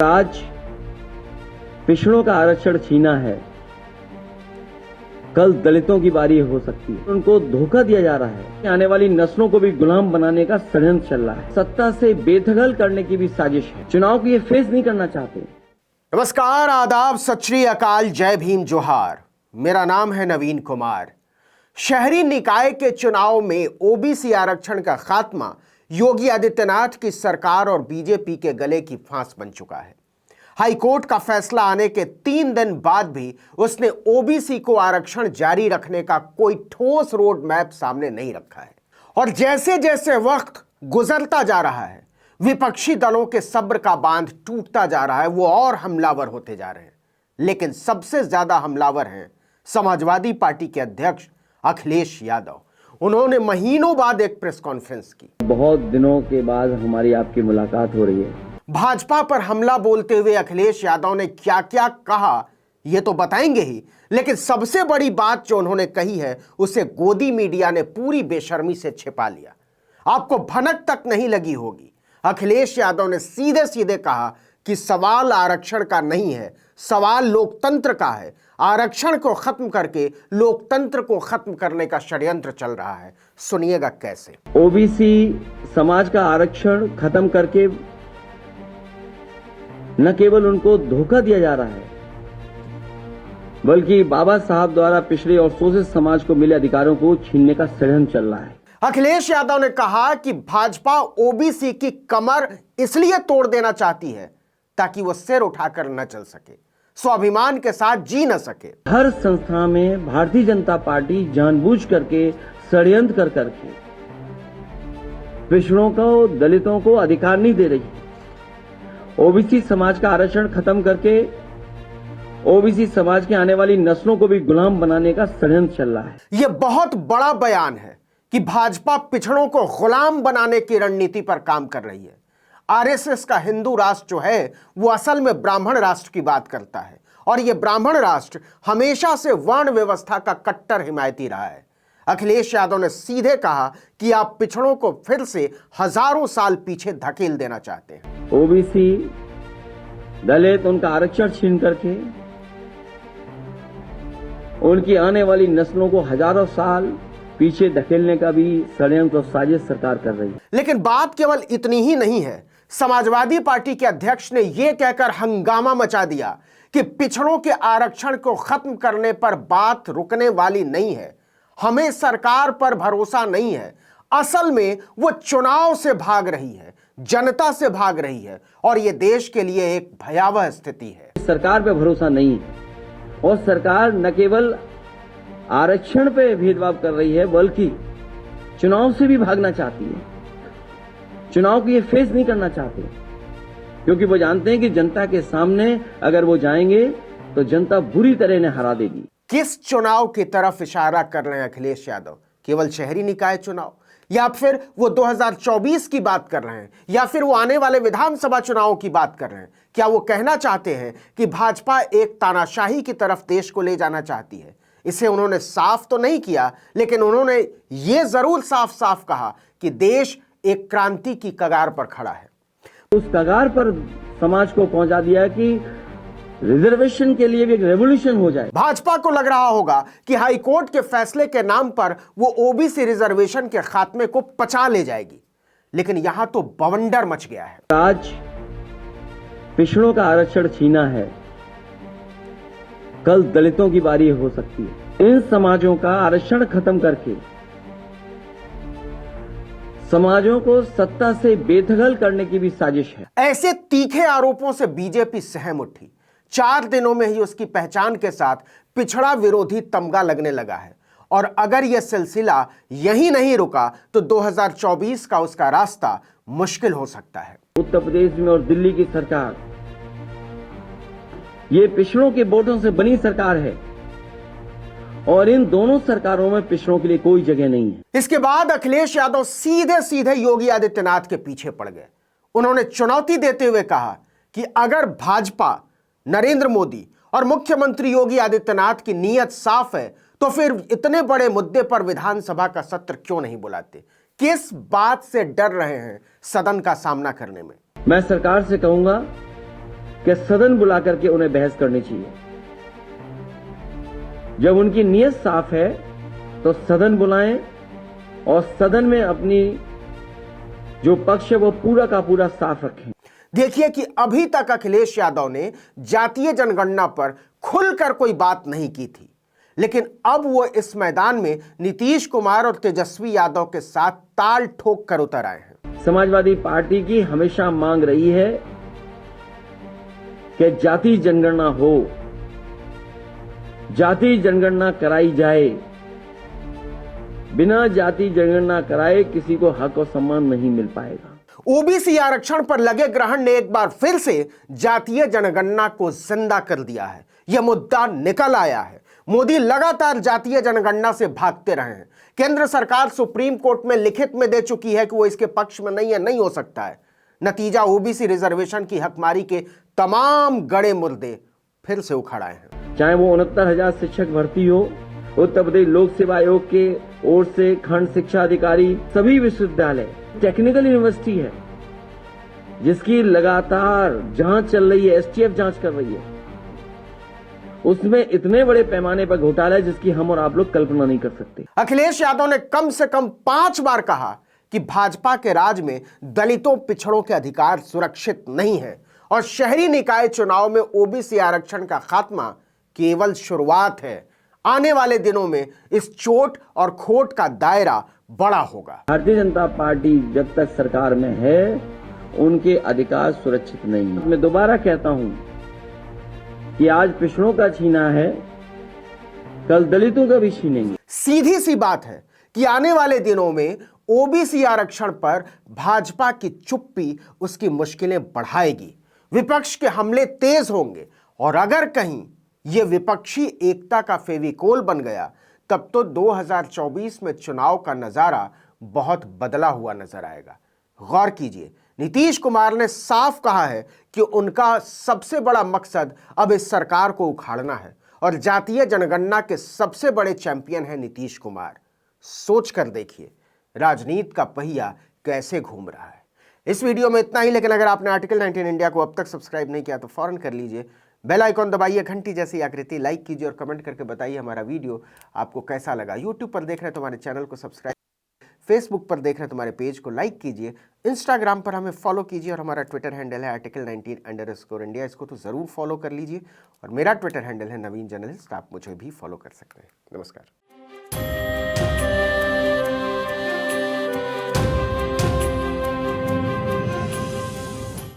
आज पिछड़ों का आरक्षण छीना है, कल दलितों की बारी हो सकती है। उनको धोखा दिया जा रहा है। आने वाली नस्लों को भी गुलाम बनाने का षड्यंत्र चल रहा है। सत्ता से बेदखल करने की भी साजिश है। चुनाव को ये फेस नहीं करना चाहते। नमस्कार, आदाब, सत श्री अकाल, जय भीम, जोहार। मेरा नाम है नवीन कुमार। शहरी निकाय के चुनाव में ओबीसी आरक्षण का खात्मा योगी आदित्यनाथ की सरकार और बीजेपी के गले की फांस बन चुका है। हाईकोर्ट का फैसला आने के 3 दिन बाद भी उसने ओबीसी को आरक्षण जारी रखने का कोई ठोस रोड मैप सामने नहीं रखा है। और जैसे जैसे वक्त गुजरता जा रहा है, विपक्षी दलों के सब्र का बांध टूटता जा रहा है, वो और हमलावर होते जा रहे हैं। लेकिन सबसे ज्यादा हमलावर हैं समाजवादी पार्टी के अध्यक्ष अखिलेश यादव। उन्होंने महीनों बाद एक प्रेस कॉन्फ्रेंस की। बहुत दिनों के बाद हमारी आपकी मुलाकात हो रही है। भाजपा पर हमला बोलते हुए अखिलेश यादव ने क्या क्या कहा ये तो बताएंगे ही, लेकिन सबसे बड़ी बात जो उन्होंने कही है उसे गोदी मीडिया ने पूरी बेशर्मी से छिपा लिया। आपको भनक तक नहीं लगी होगी। अखिलेश यादव ने सीधे सीधे कहा कि सवाल आरक्षण का नहीं है, सवाल लोकतंत्र का है। आरक्षण को खत्म करके लोकतंत्र को खत्म करने का षड्यंत्र चल रहा है। सुनिएगा कैसे। ओबीसी समाज का आरक्षण खत्म करके न केवल उनको धोखा दिया जा रहा है, बल्कि बाबा साहब द्वारा पिछड़े और शोषित समाज को मिले अधिकारों को छीनने का षड्यंत्र चल रहा है। अखिलेश यादव ने कहा कि भाजपा ओबीसी की कमर इसलिए तोड़ देना चाहती है ताकि वो सिर उठाकर न चल सके, स्वाभिमान के साथ जी न सके। हर संस्था में भारतीय जनता पार्टी जानबूझ करके षड्यंत्र कर करके पिछड़ों को, दलितों को अधिकार नहीं दे रही। ओबीसी समाज का आरक्षण खत्म करके ओबीसी समाज के आने वाली नस्लों को भी गुलाम बनाने का षड्यंत्र चल रहा है। यह बहुत बड़ा बयान है कि भाजपा पिछड़ों को गुलाम बनाने की रणनीति पर काम कर रही है। आरएसएस का हिंदू राष्ट्र जो है वो असल में ब्राह्मण राष्ट्र की बात करता है, और यह ब्राह्मण राष्ट्र हमेशा से वर्ण व्यवस्था का कट्टर हिमायती रहा है। अखिलेश यादव ने सीधे कहा कि आप पिछड़ों को फिर से हजारों साल पीछे धकेल देना चाहते हैं। ओबीसी, दलित, उनका आरक्षण छीन करके उनकी आने वाली नस्लों को हजारों साल पीछे धकेलने का भी षड्यंत्र और साजिश सरकार कर रही है। लेकिन बात केवल इतनी ही नहीं है। समाजवादी पार्टी के अध्यक्ष ने यह कहकर हंगामा मचा दिया कि पिछड़ों के आरक्षण को खत्म करने पर बात रुकने वाली नहीं है। हमें सरकार पर भरोसा नहीं है। असल में वो चुनाव से भाग रही है, जनता से भाग रही है, और ये देश के लिए एक भयावह स्थिति है। सरकार पे भरोसा नहीं है, और सरकार न केवल आरक्षण पे भेदभाव कर रही है, बल्कि चुनाव से भी भागना चाहती है। चुनाव को ये फेस नहीं करना चाहते, क्योंकि वो जानते हैं कि जनता के सामने अगर वो जाएंगे तो जनता बुरी तरह इन्हें हरा देगी। किस चुनाव की तरफ इशारा कर रहे हैं अखिलेश यादव? केवल शहरी निकाय चुनाव, या फिर वो 2024 की बात कर रहे हैं, या फिर वो आने वाले विधानसभा चुनावों की बात कर रहे हैं? क्या वो कहना चाहते हैं कि भाजपा एक तानाशाही की तरफ देश को ले जाना चाहती है? इसे उन्होंने साफ तो नहीं किया, लेकिन उन्होंने ये जरूर साफ साफ कहा कि देश एक क्रांति की कगार पर खड़ा है। उस कगार पर समाज को पहुंचा दिया कि रिजर्वेशन के लिए भी एक रेवोल्यूशन हो जाए। भाजपा को लग रहा होगा कि हाईकोर्ट के फैसले के नाम पर वो ओबीसी रिजर्वेशन के खात्मे को पचा ले जाएगी, लेकिन यहां तो बवंडर मच गया है। आज पिछड़ों का आरक्षण छीना है, कल दलितों की बारी हो सकती है। इन समाजों का आरक्षण खत्म करके समाजों को सत्ता से बेदखल करने की भी साजिश है। ऐसे तीखे आरोपों से बीजेपी सहम उठी। 4 दिनों में ही उसकी पहचान के साथ पिछड़ा विरोधी तमगा लगने लगा है, और अगर यह सिलसिला यहीं नहीं रुका तो 2024 का उसका रास्ता मुश्किल हो सकता है। उत्तर प्रदेश में और दिल्ली की सरकार ये पिछड़ों के वोटों से बनी सरकार है, और इन दोनों सरकारों में पिछड़ों के लिए कोई जगह नहीं है। इसके बाद अखिलेश यादव सीधे सीधे योगी आदित्यनाथ के पीछे पड़ गए। उन्होंने चुनौती देते हुए कहा कि अगर भाजपा, नरेंद्र मोदी और मुख्यमंत्री योगी आदित्यनाथ की नीयत साफ है तो फिर इतने बड़े मुद्दे पर विधानसभा का सत्र क्यों नहीं बुलाते? किस बात से डर रहे हैं सदन का सामना करने में? मैं सरकार से कहूंगा कि सदन बुला करके उन्हें बहस करनी चाहिए। जब उनकी नीयत साफ है तो सदन बुलाएं और सदन में अपनी जो पक्ष है वो पूरा का पूरा साफ रखें। देखिए कि अभी तक अखिलेश यादव ने जातीय जनगणना पर खुलकर कोई बात नहीं की थी, लेकिन अब वो इस मैदान में नीतीश कुमार और तेजस्वी यादव के साथ ताल ठोक कर उतर आए हैं। समाजवादी पार्टी की हमेशा मांग रही है कि जातीय जनगणना हो, जातीय जनगणना कराई जाए। बिना जातीय जनगणना कराए किसी को हक और सम्मान नहीं मिल पाएगा। ओबीसी आरक्षण पर लगे ग्रहण ने एक बार फिर से जातीय जनगणना को जिंदा कर दिया है। यह मुद्दा निकल आया है। मोदी लगातार जातीय जनगणना से भागते रहे हैं। केंद्र सरकार सुप्रीम कोर्ट में लिखित में दे चुकी है कि वो इसके पक्ष में नहीं है, नहीं हो सकता है। नतीजा ओबीसी रिजर्वेशन की हकमारी के तमाम गड़े मुर्दे फिर से उखड़ आए हैं। चाहे वो 69,000 शिक्षक भर्ती हो, उत्तर प्रदेश लोक सेवा आयोग के ओर से खंड शिक्षा अधिकारी, सभी विश्वविद्यालय, टेक्निकल यूनिवर्सिटी है जिसकी लगातार जांच चल रही है, एसटीएफ जांच कर रही है, उसमें इतने बड़े पैमाने पर घोटाला है जिसकी हम और आप लोग कल्पना नहीं कर सकते। अखिलेश यादव ने कम से कम 5 बार कहा कि भाजपा के राज में दलितों पिछड़ों के अधिकार सुरक्षित नहीं है और शहरी निकाय चुनाव में ओबीसी आरक्षण का खात्मा केवल शुरुआत है। आने वाले दिनों में इस चोट और खोट का दायरा बड़ा होगा। भारतीय जनता पार्टी जब तक सरकार में है उनके अधिकार सुरक्षित नहीं है। मैं दोबारा कहता हूं कि आज पिछड़ों का छीना है, कल दलितों का भी छीनेंगे। सीधी सी बात है कि आने वाले दिनों में ओबीसी आरक्षण पर भाजपा की चुप्पी उसकी मुश्किलें बढ़ाएगी। विपक्ष के हमले तेज होंगे और अगर कहीं यह विपक्षी एकता का फेविकोल बन गया तब तो 2024 में चुनाव का नजारा बहुत बदला हुआ नजर आएगा। गौर कीजिए, नीतीश कुमार ने साफ कहा है कि उनका सबसे बड़ा मकसद अब इस सरकार को उखाड़ना है और जातीय जनगणना के सबसे बड़े चैंपियन हैं नीतीश कुमार। सोच कर देखिए राजनीति का पहिया कैसे घूम रहा है। इस वीडियो में इतना ही, लेकिन अगर आपने आर्टिकल 19 इंडिया को अब तक सब्सक्राइब नहीं किया तो फौरन कर लीजिए। बेल आइकॉन दबाइए, घंटी जैसी आकृति लाइक कीजिए और कमेंट करके बताइए हमारा वीडियो आपको कैसा लगा। यूट्यूब पर देख रहे हैं तो हमारे चैनल को सब्सक्राइब, फेसबुक पर देख रहे हैं तो हमारे पेज को लाइक कीजिए, इंस्टाग्राम पर हमें फॉलो कीजिए और हमारा ट्विटर हैंडल है article19_India, इसको तो ज़रूर फॉलो कर लीजिए। और मेरा ट्विटर हैंडल है नवीन जर्नलिस्ट, आप मुझे भी फॉलो कर सकते हैं। नमस्कार।